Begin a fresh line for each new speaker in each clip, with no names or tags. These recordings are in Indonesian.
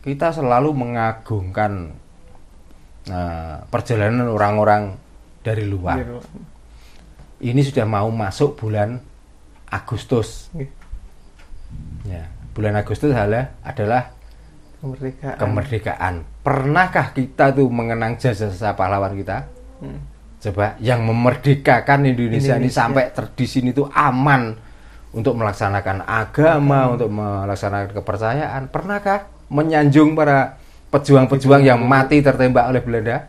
kita selalu mengagungkan perjalanan orang-orang dari luar. Ini sudah mau masuk bulan Agustus. Ya, bulan Agustus adalah kemerdekaan. Pernahkah kita tuh mengenang jasa-jasa pahlawan kita? Coba yang memerdekakan Indonesia ini sampai di sini tuh aman untuk melaksanakan agama, untuk melaksanakan kepercayaan. Pernahkah menyanjung para pejuang-pejuang yang mati tertembak oleh Belanda?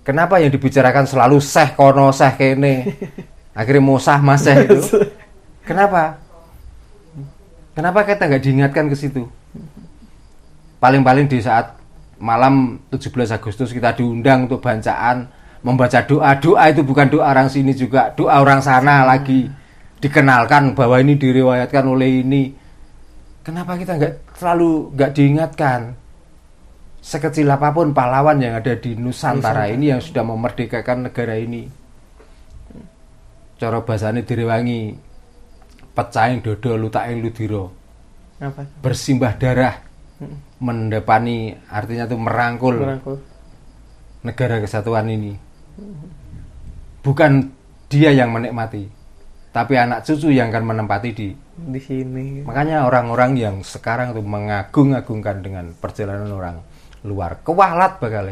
Kenapa yang dibicarakan selalu seh kono, seh kene, akhirnya musah maseh itu? Kenapa? Kenapa kita nggak diingatkan ke situ? Paling-paling di saat malam 17 Agustus kita diundang untuk bacaan, membaca doa. Doa itu bukan doa orang sini juga, doa orang sana lagi. Dikenalkan bahwa ini diriwayatkan oleh ini. Kenapa kita nggak diingatkan? Sekecil apapun pahlawan yang ada di Nusantara ini yang sudah memerdekakan negara ini. Cara bahasane direwangi, pecahin dodo lutaking ludira. Bersimbah darah, mendepani, artinya itu merangkul negara kesatuan ini. Bukan dia yang menikmati, tapi anak cucu yang akan menempati di
sini.
Makanya orang-orang yang sekarang tuh mengagung-agungkan dengan perjalanan orang luar, kewalat bakal.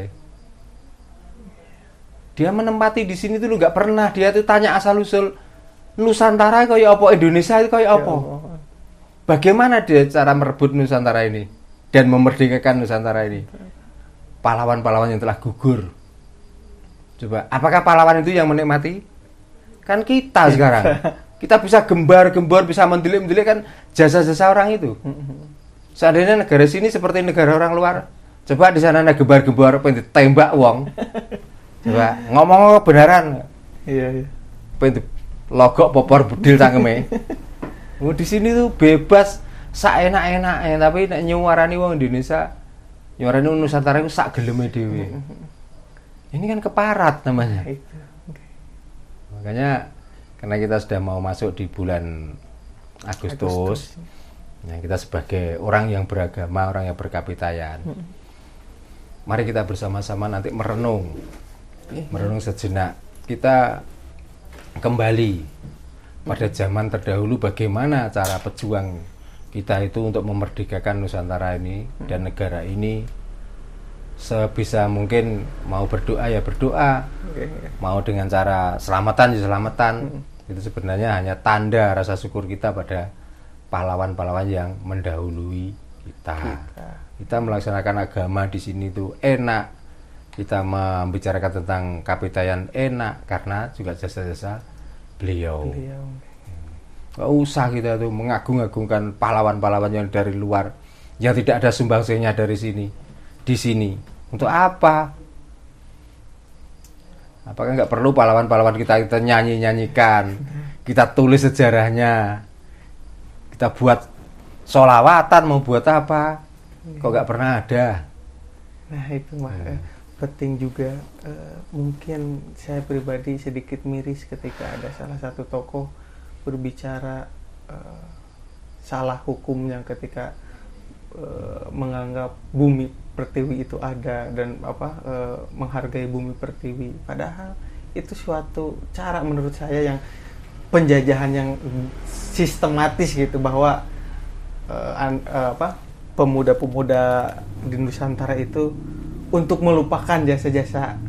Dia menempati di sini tuh nggak pernah, dia tuh tanya asal usul Nusantara kayak apa, Indonesia itu kayak apa. Bagaimana dia cara merebut Nusantara ini dan memerdekakan Nusantara ini? Pahlawan-pahlawan yang telah gugur. Coba, apakah pahlawan itu yang menikmati? Kan kita sekarang. Kita bisa gembar-gembor, bisa mendelik-mendelik kan jasa-jasa orang itu. Seandainya negara sini seperti negara orang luar, coba di sana ada gembar-gembor pengen tembak wong. Coba ngomong kebenaran.
Iya.
Pengen logok popor budil cangkeme. Di sini tuh bebas saenak-enake, tapi nek nyuarani wong Indonesia, nyuarani Nusantara itu sak geleme dhewe. Ini kan keparat namanya. Makanya karena kita sudah mau masuk di bulan Agustus. Nah, kita sebagai orang yang beragama, orang yang berkapitayan, mari kita bersama-sama nanti merenung sejenak. Kita kembali pada zaman terdahulu, bagaimana cara pejuang kita itu untuk memerdekakan Nusantara ini dan negara ini. Sebisa mungkin mau berdoa ya berdoa, mau dengan cara selamatan ya selamatan. Itu sebenarnya hanya tanda rasa syukur kita pada pahlawan-pahlawan yang mendahului kita. Kita melaksanakan agama di sini tuh enak. Kita membicarakan tentang kapitayan enak karena juga jasa-jasa beliau. Gak usah kita tuh mengagung-agungkan pahlawan-pahlawan yang dari luar yang tidak ada sumbangsinya dari sini. Di sini untuk apa? Apakah nggak perlu pahlawan-pahlawan kita nyanyi-nyanyikan, kita tulis sejarahnya, kita buat sholawatan, mau buat apa? Kok nggak pernah ada?
Nah itu penting juga. Mungkin saya pribadi sedikit miris ketika ada salah satu tokoh berbicara salah hukumnya ketika menganggap bumi pertiwi itu ada dan menghargai bumi pertiwi, padahal itu suatu cara menurut saya yang penjajahan yang sistematis gitu, bahwa pemuda-pemuda di Nusantara itu untuk melupakan jasa-jasa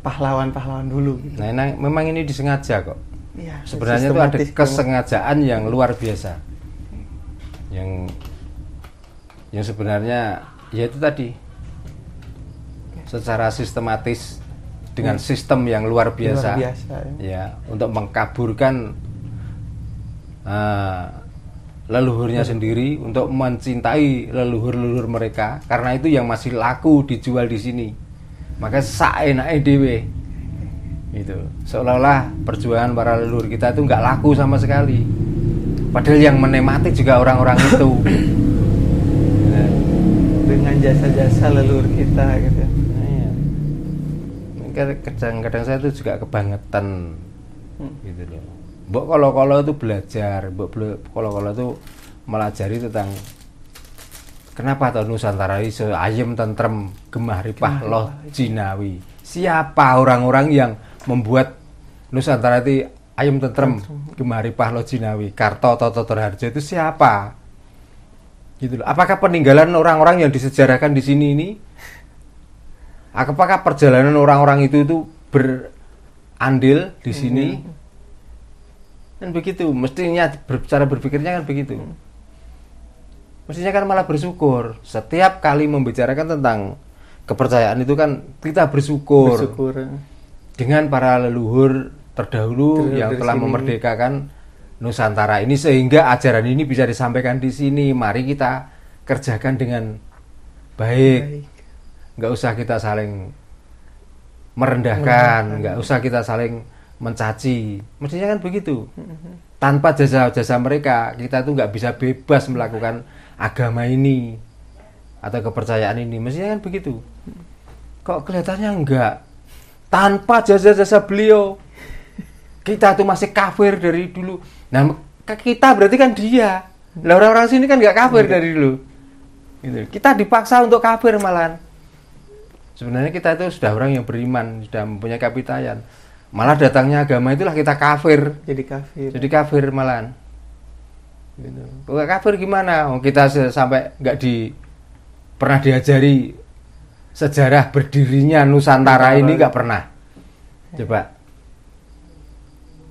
pahlawan-pahlawan dulu gitu.
Nah, memang ini disengaja kok.
Ya,
sebenarnya itu ada kesengajaan yang luar biasa. Yang sebenarnya ya itu tadi secara sistematis dengan sistem yang luar biasa ya untuk mengkaburkan leluhurnya sendiri, untuk mencintai leluhur-leluhur mereka, karena itu yang masih laku dijual di sini. Maka saenake dhewe itu seolah-olah perjuangan para leluhur kita itu nggak laku sama sekali, padahal yang menikmati juga orang-orang itu
dengan jasa-jasa leluhur kita gitu.
Kadang-kadang saya itu juga kebangetan gitu loh. Mbok kalau itu belajar, mbok kalau itu melajari tentang Kenapa toh Nusantara ini ayem tentrem gemah ripah loh jinawi? Siapa orang-orang yang membuat Nusantara itu ayem tentrem gemah ripah loh jinawi? Karto Toto Harjo itu siapa? Gitu loh. Apakah peninggalan orang-orang yang disejarahkan di sini ini? Apakah perjalanan orang-orang itu berandil di sini? Kan begitu, mestinya cara berpikirnya kan begitu. Mestinya kan malah bersyukur. Setiap kali membicarakan tentang kepercayaan itu kan kita bersyukur dengan para leluhur terdahulu yang telah memerdekakan Nusantara ini, sehingga ajaran ini bisa disampaikan di sini. Mari kita kerjakan dengan baik. Nggak usah kita saling merendahkan, nggak usah kita saling mencaci. Mestinya kan begitu. Tanpa jasa-jasa mereka, kita tuh nggak bisa bebas melakukan agama ini atau kepercayaan ini. Mestinya kan begitu. Kok kelihatannya enggak? Tanpa jasa-jasa beliau, kita tuh masih kafir dari dulu. Nah, kita berarti kan dia. Lah orang-orang sini kan nggak kafir dari dulu. Gitu. Kita dipaksa untuk kafir malahan. Sebenarnya kita itu sudah orang yang beriman, sudah mempunyai kapitayan. Malah datangnya agama itulah kita kafir. Jadi kafir malahan. Gitu. Kalau kafir gimana? Oh, kita sampai nggak pernah diajari sejarah berdirinya Nusantara ini, nggak pernah. Coba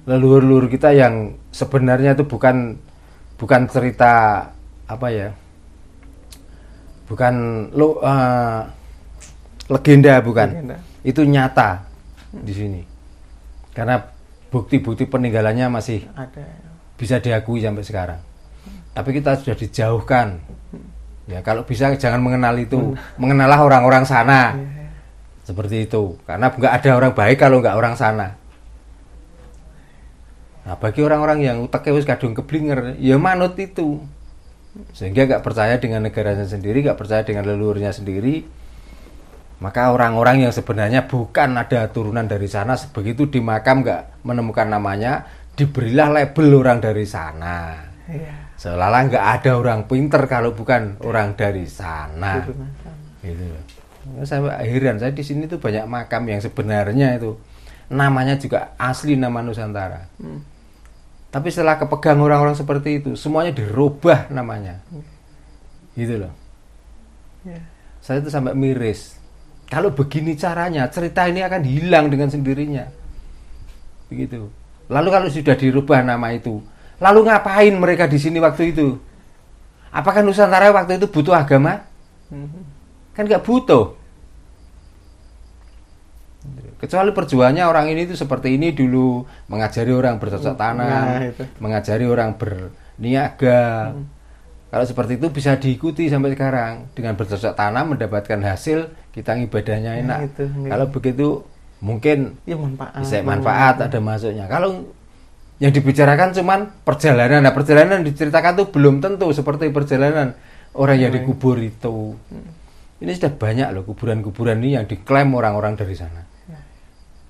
leluhur-leluhur kita yang sebenarnya itu bukan cerita apa ya? Bukan legenda, bukan. Legenda. Itu nyata di sini. Karena bukti-bukti peninggalannya masih ada, bisa diakui sampai sekarang. Tapi kita sudah dijauhkan. Ya, kalau bisa jangan mengenal itu. Mengenalah orang-orang sana. Seperti itu. Karena nggak ada orang baik kalau nggak orang sana. Nah, bagi orang-orang yang uteknya wis kadung keblinger, ya manut itu. Sehingga nggak percaya dengan negaranya sendiri, nggak percaya dengan leluhurnya sendiri. Maka orang-orang yang sebenarnya bukan ada turunan dari sana, begitu di makam nggak menemukan namanya, diberilah label orang dari sana. Seolah-olah nggak ada orang pinter kalau bukan orang dari sana. Gitu. Saya heran, saya di sini tuh banyak makam yang sebenarnya itu namanya juga asli nama Nusantara. Tapi setelah kepegang orang-orang seperti itu, semuanya dirubah namanya. Gitu loh. Saya itu sampai miris. Kalau begini caranya, cerita ini akan hilang dengan sendirinya. Begitu. Lalu kalau sudah dirubah nama itu, lalu ngapain mereka di sini waktu itu? Apakah Nusantara waktu itu butuh agama? Kan nggak butuh. Kecuali perjuangannya orang ini itu seperti ini dulu, mengajari orang bercocok tanam, mengajari orang berniaga. Kalau seperti itu bisa diikuti sampai sekarang. Dengan bercocok tanam mendapatkan hasil, kita ibadahnya enak. Kalau begitu mungkin ya bisa manfaat, ada masuknya. Kalau yang dibicarakan cuman perjalanan. Nah, perjalanan diceritakan tuh belum tentu seperti perjalanan orang yang dikubur itu. Ini sudah banyak loh kuburan-kuburan ini yang diklaim orang-orang dari sana.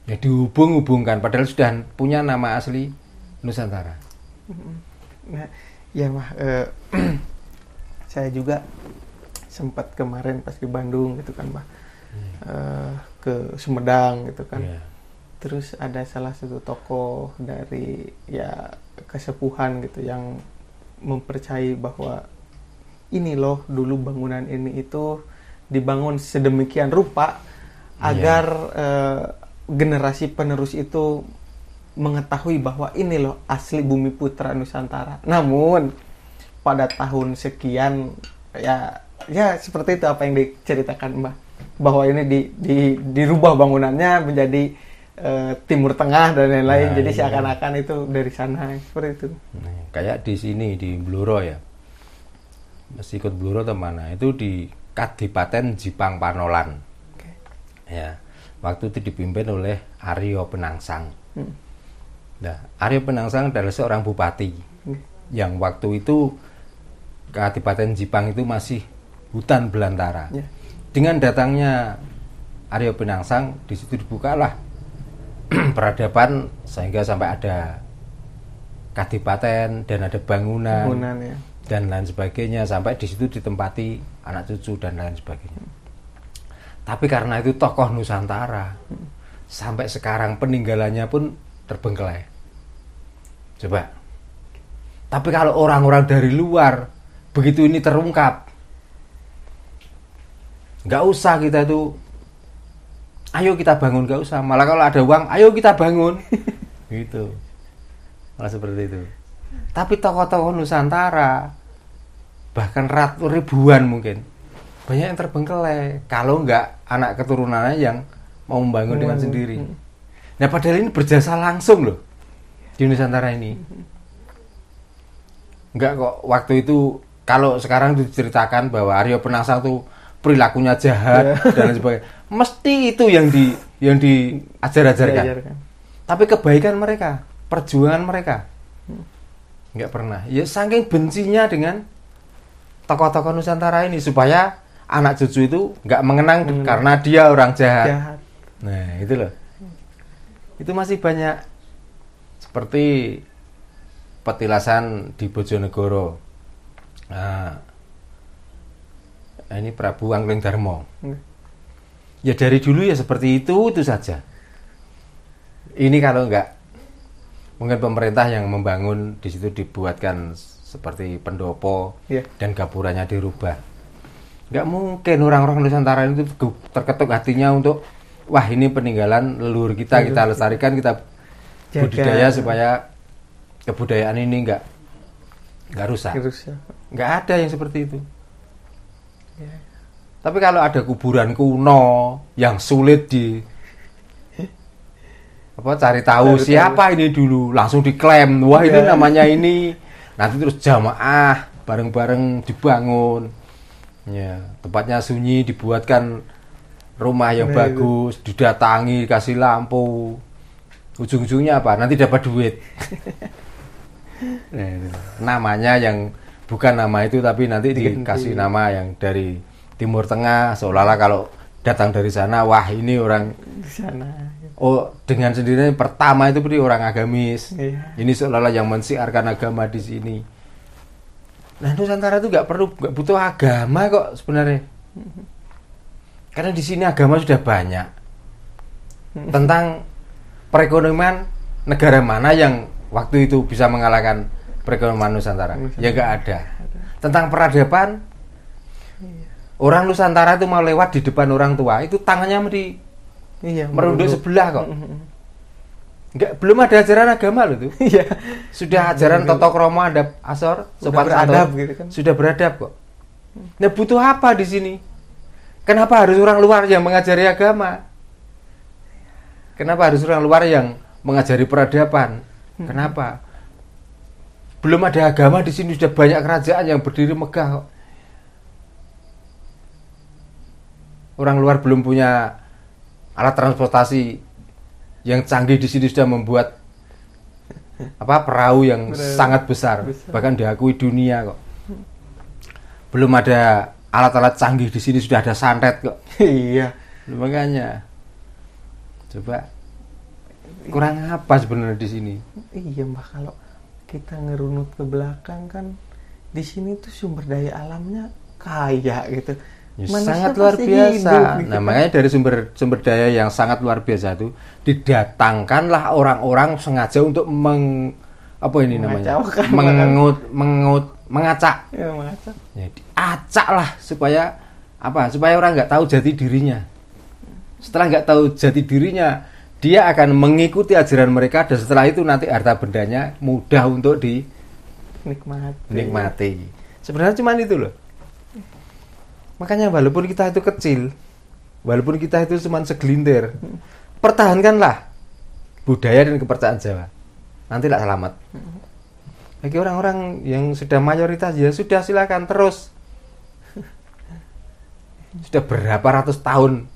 Ya dihubung-hubungkan padahal sudah punya nama asli Nusantara.
Nah, ya mah saya juga sempat kemarin pas di Bandung gitu kan, Mbak. Ke Sumedang gitu kan. Terus ada salah satu tokoh dari ya kesepuhan gitu yang mempercayai bahwa ini loh dulu bangunan ini itu dibangun sedemikian rupa agar generasi penerus itu mengetahui bahwa ini loh asli Bumi Putra Nusantara. Namun pada tahun sekian ya seperti itu apa yang diceritakan Mbak, bahwa ini dirubah bangunannya menjadi Timur Tengah dan lain-lain. Jadi seakan-akan itu dari sana seperti itu.
Nah, kayak di sini di Bluro ya. Masih ikut Bluro atau mana? Itu di Kadipaten Jipang Panolan. Ya. Waktu itu dipimpin oleh Aryo Penangsang. Nah, Aryo Penangsang adalah seorang bupati yang waktu itu Kadipaten Jipang itu masih hutan belantara. Dengan datangnya Aryo Penangsang, di situ dibukalah peradaban sehingga sampai ada kadipaten dan ada bangunan dan lain sebagainya, sampai di situ ditempati anak cucu dan lain sebagainya. Tapi karena itu tokoh Nusantara, sampai sekarang peninggalannya pun terbengkelai. Coba. Tapi kalau orang-orang dari luar, begitu ini terungkap, nggak usah kita itu, ayo kita bangun, nggak usah. Malah kalau ada uang, ayo kita bangun. Gitu. Malah seperti itu. Tapi tokoh-tokoh Nusantara, bahkan ribuan mungkin, banyak yang terbengkelai. Kalau nggak anak keturunannya yang mau membangun dengan sendiri. Nah padahal ini berjasa langsung loh di Nusantara ini. Enggak kok waktu itu, kalau sekarang diceritakan bahwa Arya Penasa itu perilakunya jahat dan lain sebagainya, mesti itu yang diajar-ajarkan. Tapi kebaikan mereka, perjuangan mereka enggak pernah. Ya saking bencinya dengan tokoh-tokoh Nusantara ini, supaya anak cucu itu enggak mengenang karena dia orang jahat. Nah itu loh, itu masih banyak. Seperti petilasan di Bojonegoro. Nah, ini Prabu Angling Darmo. Ya dari dulu ya seperti itu saja. Ini kalau enggak, mungkin pemerintah yang membangun di situ dibuatkan seperti pendopo dan gapurannya dirubah. Enggak mungkin orang-orang Nusantara itu terketuk hatinya untuk, wah ini peninggalan leluhur kita, kita lestarikan, kita budidaya supaya kebudayaan ini enggak rusak. Enggak ada yang seperti itu. Tapi kalau ada kuburan kuno yang sulit cari tahu siapa ini dulu, langsung diklaim, wah ini namanya ini. Nanti terus jamaah bareng-bareng dibangun. Ya, tempatnya sunyi, dibuatkan rumah yang bagus, didatangi, kasih lampu. Ujung-ujungnya apa? Nanti dapat duit. Namanya yang bukan nama itu, tapi nanti dikasih nama yang dari Timur Tengah, seolah-olah kalau datang dari sana, wah ini orang di sana. Oh, dengan sendirinya pertama itu berarti orang agamis. Ini seolah-olah yang mensiarkan agama di sini. Nah, Nusantara itu nggak butuh agama kok sebenarnya. Karena di sini agama sudah banyak. Tentang perekonomian, negara mana yang waktu itu bisa mengalahkan perekonomian Nusantara? Ya nggak ada. Tentang peradaban, orang Nusantara itu mau lewat di depan orang tua, itu tangannya merunduk sebelah kok. Belum ada ajaran agama loh tuh. Sudah ajaran Toto Kromo, adab asor, sopan santun, gitu kan. Sudah beradab kok. Nah butuh apa di sini? Kenapa harus orang luar yang mengajari agama? Kenapa harus orang luar yang mengajari peradaban? Kenapa? Belum ada agama di sini, sudah banyak kerajaan yang berdiri megah kok. Orang luar belum punya alat transportasi yang canggih, di sini sudah membuat perahu yang sangat besar, bahkan diakui dunia kok. Belum ada alat-alat canggih, di sini sudah ada santet kok. Iya, makanya coba kurang apa sebenarnya di sini?
Iya Mbak, kalau kita ngerunut ke belakang kan di sini tuh sumber daya alamnya kaya gitu.
Ya, sangat luar biasa. Hidup, gitu. Nah, makanya dari sumber daya yang sangat luar biasa itu didatangkanlah orang-orang sengaja untuk mengacak. Ya, mengacak. Ya, diacak lah supaya supaya orang nggak tahu jati dirinya. Setelah nggak tahu jati dirinya, dia akan mengikuti ajaran mereka, dan setelah itu nanti harta bendanya mudah untuk dinikmati. Sebenarnya cuma itu loh. Makanya walaupun kita itu kecil, walaupun kita itu cuma segelintir, pertahankanlah budaya dan kepercayaan Jawa. Nantilah selamat. Bagi orang-orang yang sudah mayoritas, ya sudah silakan terus. Sudah berapa ratus tahun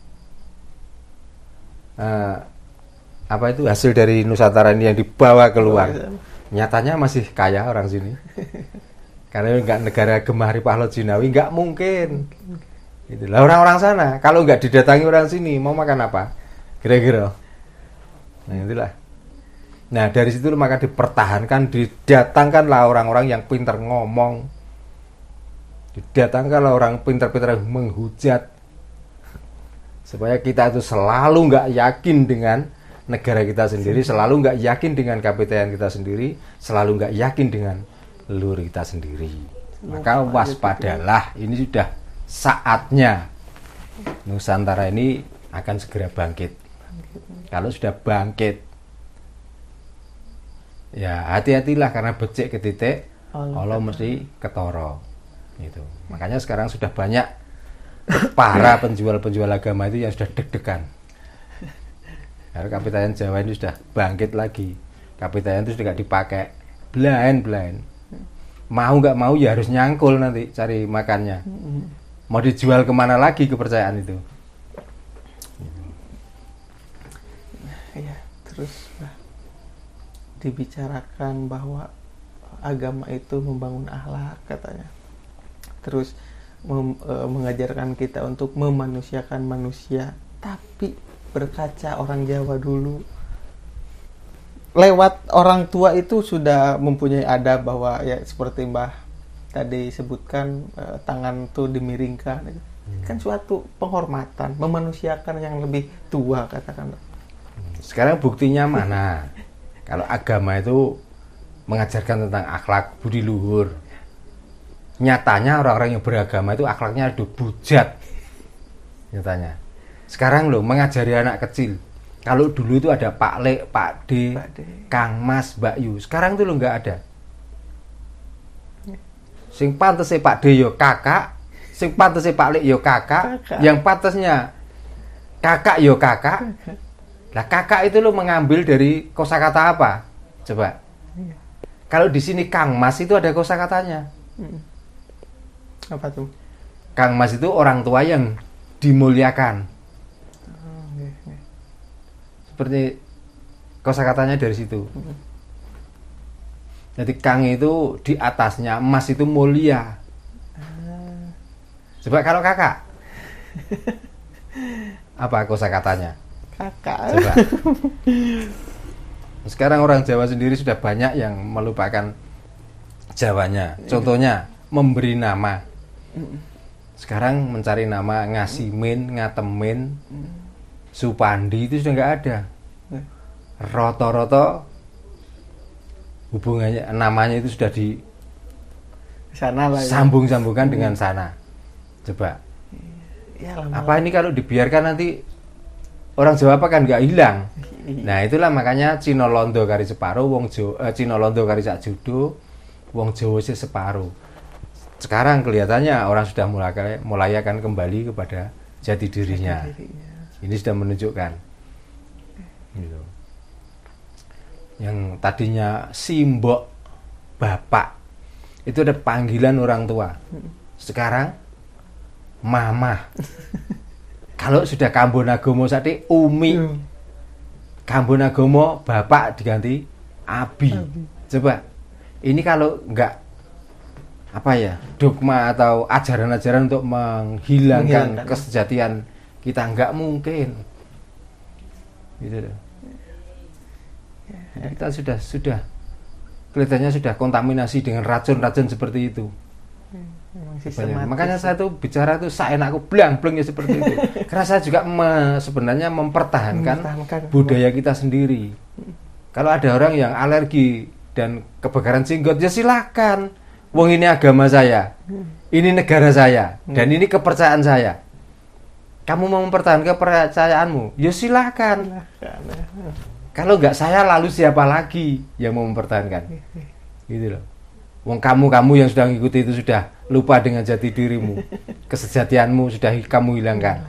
hasil dari Nusantara ini yang dibawa keluar. Nyatanya masih kaya orang sini. Karena nggak negara Gemah Pahlawan Jinawi, nggak mungkin. Itulah orang-orang sana. Kalau nggak didatangi orang sini, mau makan apa? Kira-kira. Nah itulah. Nah dari situ maka dipertahankan, didatangkanlah orang-orang yang pintar ngomong, Didatangkanlah orang pintar-pintar menghujat supaya kita itu selalu nggak yakin dengan negara kita sendiri, selalu nggak yakin dengan kapitayan kita sendiri, selalu nggak yakin dengan leluhur kita sendiri. Maka waspadalah, ini sudah saatnya Nusantara ini akan segera bangkit. Kalau sudah bangkit, ya hati-hatilah, karena becik ke titik Allah mesti ketoro gitu. Makanya sekarang sudah banyak para penjual-penjual agama itu yang sudah deg-degan. Karena kapitayan Jawa ini sudah bangkit lagi. Kapitayan itu sudah tidak dipakai belain. Mau nggak mau ya harus nyangkul nanti cari makannya. Mau dijual kemana lagi kepercayaan itu?
Ya, terus dibicarakan bahwa agama itu membangun akhlak katanya. Terus mengajarkan kita untuk memanusiakan manusia, tapi berkaca orang Jawa dulu lewat orang tua itu sudah mempunyai adab bahwa ya seperti Mbah tadi sebutkan, tangan tuh dimiringkan kan suatu penghormatan, memanusiakan yang lebih tua katakan.
Sekarang buktinya mana? Kalau agama itu mengajarkan tentang akhlak budi luhur, nyatanya orang-orang yang beragama itu akhlaknya udah bujat nyatanya. Sekarang loh mengajari anak kecil, kalau dulu itu ada Pak Le, Pak D, Kang Mas, Mbak Yu, sekarang itu loh nggak ada. Sing pantese Pak D yo kakak, sing pantese Pak Le yo kakak, yang pantasnya kakak yo kakak. Lah kakak itu loh mengambil dari kosakata apa? Coba. Kalau di sini Kang Mas itu ada kosakatanya.
Apa tuh?
Kang Mas itu orang tua yang dimuliakan. Seperti kosakatanya dari situ. Jadi Kang itu di atasnya, Mas itu mulia. Coba kalau kakak, apa kosakatanya?
Kakak.
Coba. Sekarang orang Jawa sendiri sudah banyak yang melupakan Jawanya. Contohnya memberi nama. Sekarang mencari nama, ngasimin, ngatemin, Supandi itu sudah nggak ada. Roto-roto hubungannya, namanya itu sudah di
sana lah,
sambung-sambungkan dengan sana. Coba.
Ya,
apa ini kalau dibiarkan nanti orang Jawa apa kan nggak hilang. Nah itulah makanya Cina Londo kari separuh, Cina Londo kari sak judo, wong Jawa sih separuh. Sekarang kelihatannya orang sudah mulai akan kembali kepada jati dirinya. Ini sudah menunjukkan. Gitu. Yang tadinya simbok bapak itu ada panggilan orang tua. Sekarang mama. Kalau sudah Kambonagomo tadi umi. Kambonagomo bapak diganti abi. Coba. Ini kalau enggak apa ya, dogma atau ajaran-ajaran untuk menghilangkan kesejatian kita, enggak mungkin. Gitu loh. Jadi kita sudah kelihatannya sudah kontaminasi dengan racun-racun seperti itu. Makanya saya tuh bicara tuh seenakku blang-blang ya seperti itu. Karena saya juga sebenarnya mempertahankan budaya kita sendiri. Kalau ada orang yang alergi dan kebakaran jenggot, ya silakan. Wong ini agama saya, ini negara saya, dan ini kepercayaan saya. Kamu mau mempertahankan kepercayaanmu, ya silakan. Kalau nggak saya, lalu siapa lagi yang mau mempertahankan? Gitu loh. Wong kamu yang sudah mengikuti itu sudah lupa dengan jati dirimu, kesejatianmu sudah kamu hilangkan.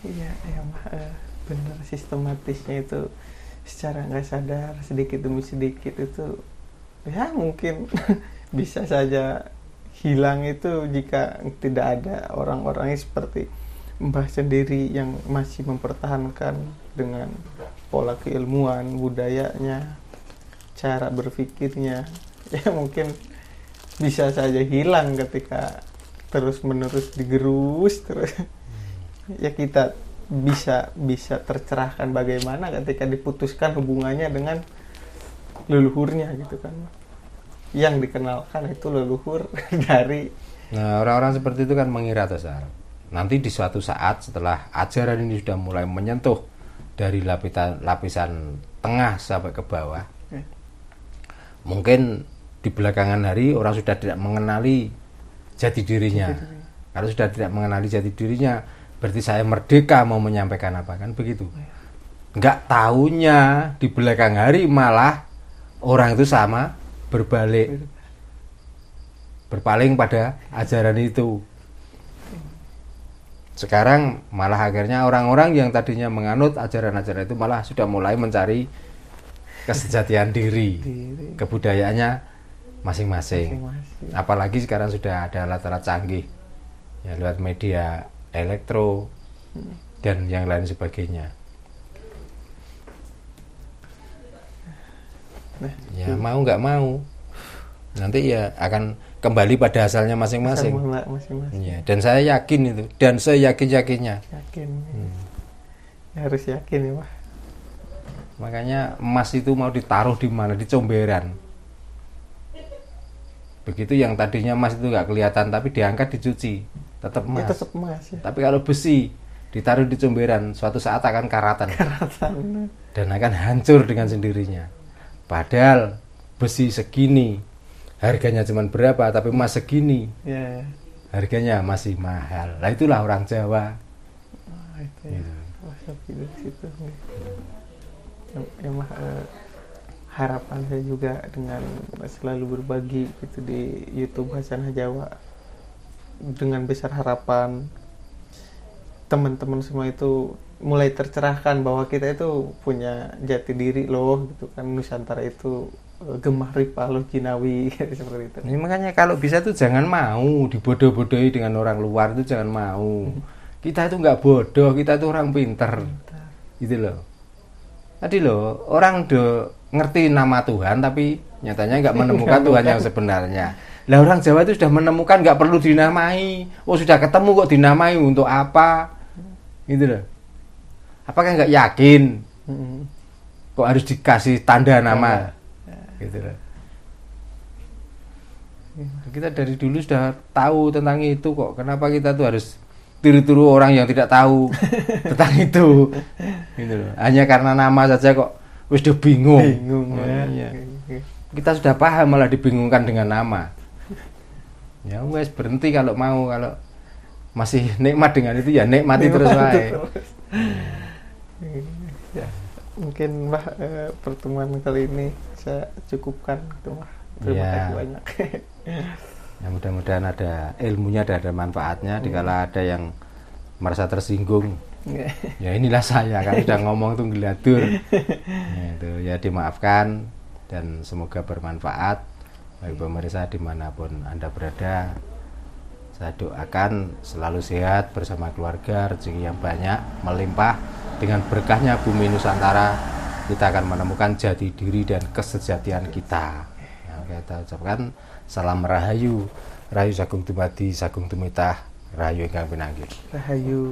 Iya, benar, sistematisnya itu secara nggak sadar sedikit demi sedikit itu ya mungkin bisa saja hilang itu jika tidak ada orang-orang seperti Mbah sendiri yang masih mempertahankan dengan pola keilmuan, budayanya, cara berpikirnya. Ya mungkin bisa saja hilang ketika terus-menerus digerus terus. Ya kita bisa tercerahkan bagaimana ketika diputuskan hubungannya dengan leluhurnya gitu kan. yang dikenalkan itu leluhur dari.
Nah, orang-orang seperti itu kan mengira dasar. Nanti di suatu saat setelah ajaran ini sudah mulai menyentuh dari lapisan tengah sampai ke bawah, mungkin di belakangan hari orang sudah tidak mengenali jati dirinya. Kalau sudah tidak mengenali jati dirinya, berarti saya merdeka mau menyampaikan apa, kan begitu. Nggak taunya di belakang hari malah orang itu sama berpaling pada ajaran itu. Sekarang malah akhirnya orang-orang yang tadinya menganut ajaran-ajaran itu malah sudah mulai mencari kesejatian diri, kebudayaannya masing-masing. Apalagi sekarang sudah ada alat-alat canggih ya, lewat media elektro dan yang lain sebagainya. Ya mau nggak mau nanti ya akan kembali pada asalnya masing-masing. Ya, dan saya yakin itu, dan saya yakin-yakinnya.
Ya, harus yakin ya Pak.
Makanya emas itu mau ditaruh di mana? Di comberan. Begitu yang tadinya emas itu nggak kelihatan, tapi diangkat dicuci, tetap emas.
Ya, tetap emas ya.
Tapi kalau besi ditaruh di comberan, suatu saat akan karatan. Dan akan hancur dengan sendirinya. Padahal besi segini, harganya cuma berapa, tapi emas segini, harganya masih mahal. Nah itulah orang Jawa.
Itu ya. Situ. Emang harapan saya juga dengan selalu berbagi gitu di YouTube Hasanah Jawa, dengan besar harapan teman-teman semua itu mulai tercerahkan bahwa kita itu punya jati diri loh gitu kan, Nusantara itu gemah ripa loh Jinawi seperti itu.
Ini makanya kalau bisa tuh jangan mau dibodoh-bodohi dengan orang luar, itu jangan mau. Kita itu nggak bodoh, kita itu orang pinter. Gitu loh. Tadi loh orang ngerti nama Tuhan tapi nyatanya nggak menemukan Tuhan yang sebenarnya. Lah orang Jawa itu sudah menemukan, nggak perlu dinamai. Oh sudah ketemu kok dinamai untuk apa? Gitu loh. Apakah nggak yakin? Kok harus dikasih tanda nama? Gitu loh. Kita dari dulu sudah tahu tentang itu kok. Kenapa kita tuh harus tiru-tiru orang yang tidak tahu tentang itu? Gitu loh. Hanya karena nama saja kok sudah bingung. Ya. Kita sudah paham malah dibingungkan dengan nama. Ya wes berhenti kalau mau, kalau masih nikmat dengan itu ya nikmati terus wae.
Ya, mungkin Mbah pertemuan kali ini saya cukupkan gitu Mbah. Terima kasih banyak.
Ya, mudah-mudahan ada ilmunya dan ada manfaatnya. Dikala ada yang merasa tersinggung, ya inilah saya kan sudah ngomong tuh ngeladur. Ya dimaafkan dan semoga bermanfaat bagi pemirsa dimanapun Anda berada. Saya doakan selalu sehat bersama keluarga, rezeki yang banyak melimpah. Dengan berkahnya bumi Nusantara kita akan menemukan jati diri dan kesejatian kita. Kita ucapkan salam rahayu, rahayu sagung dumadi, sagung tumitah, rahayu ingkang pinanggih.
Rahayu.